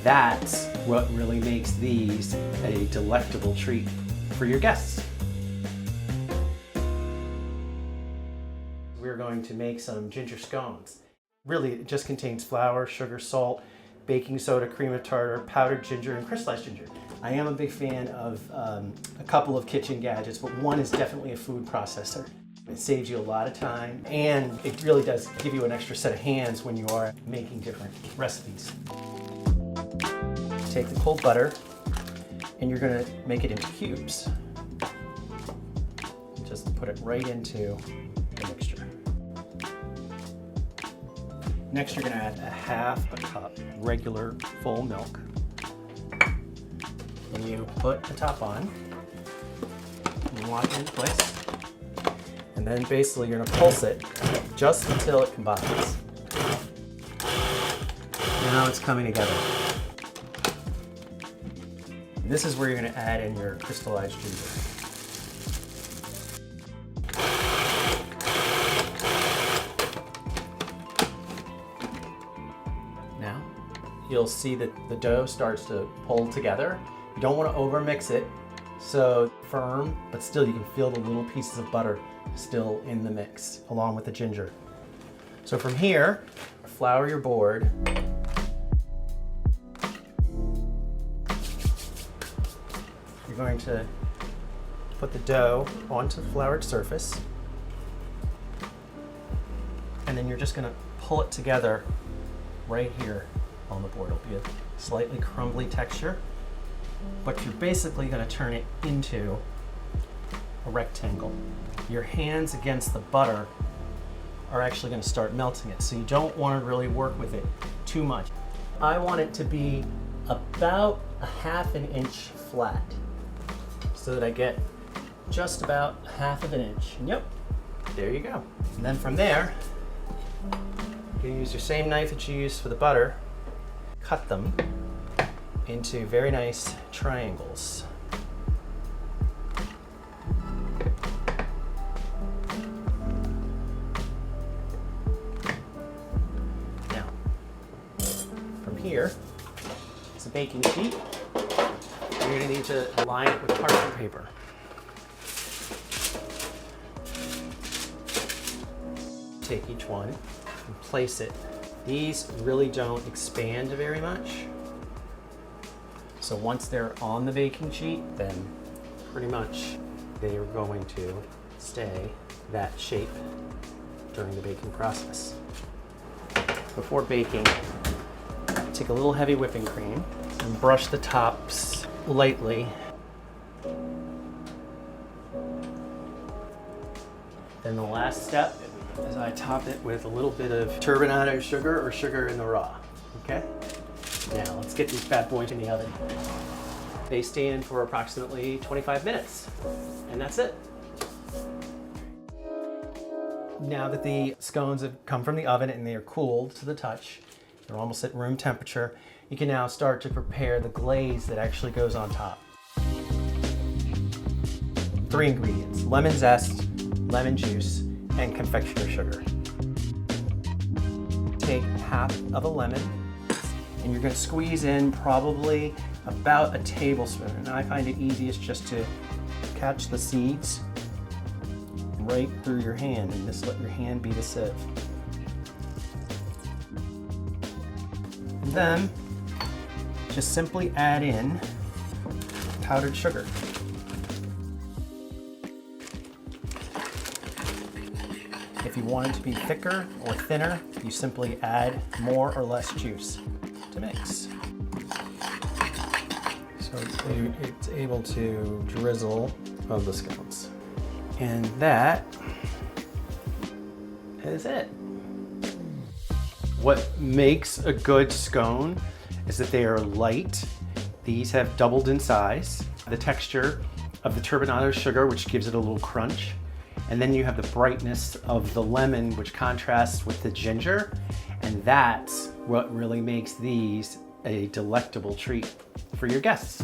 that's what really makes these a delectable treat for your guests. We're going to make some ginger scones. Really, it just contains flour, sugar, salt, baking soda, cream of tartar, powdered ginger, and crystallized ginger. I am a big fan of a couple of kitchen gadgets, but one is definitely a food processor. It saves you a lot of time, and it really does give you an extra set of hands when you are making different recipes. Take the cold butter, and you're gonna make it into cubes. Just put it right into the mixture. Next, you're gonna add a half a cup regular full milk. And you put the top on, and lock it in place. And then basically you're gonna pulse it just until it combines. Now it's coming together. And this is where you're gonna add in your crystallized ginger. Now, you'll see that the dough starts to pull together. You don't want to overmix it, so firm, but still you can feel the little pieces of butter still in the mix, along with the ginger. So from here, flour your board. You're going to put the dough onto the floured surface, and then you're just going to pull it together right here on the board. It'll be a slightly crumbly texture, but you're basically going to turn it into a rectangle. Your hands against the butter are actually going to start melting it, so you don't want to really work with it too much. I want it to be about a ½ inch flat, so that I get just about ½ inch. And yep, there you go. And then from there, you can use your same knife that you used for the butter, cut them into very nice triangles. Now, from here, it's a baking sheet. You're going to need to line it with parchment paper. Take each one and place it. These really don't expand very much. So once they're on the baking sheet, then pretty much they are going to stay that shape during the baking process. Before baking, take a little heavy whipping cream and brush the tops lightly. Then the last step is I top it with a little bit of turbinado sugar or sugar in the raw, okay? Now let's get these bad boys in the oven. They stay in for approximately 25 minutes, and that's it. Now that the scones have come from the oven and they are cooled to the touch, they're almost at room temperature, you can now start to prepare the glaze that actually goes on top. 3 ingredients: lemon zest, lemon juice, and confectioner sugar. Take ½ of a lemon, and you're going to squeeze in probably about a tablespoon. And I find it easiest just to catch the seeds right through your hand and just let your hand be the sieve. And then just simply add in powdered sugar. If you want it to be thicker or thinner, you simply add more or less juice to mix. So it's able to drizzle of the scones. And that is it. What makes a good scone is that they are light. These have doubled in size. The texture of the turbinado sugar, which gives it a little crunch. And then you have the brightness of the lemon, which contrasts with the ginger. And that's what really makes these a delectable treat for your guests.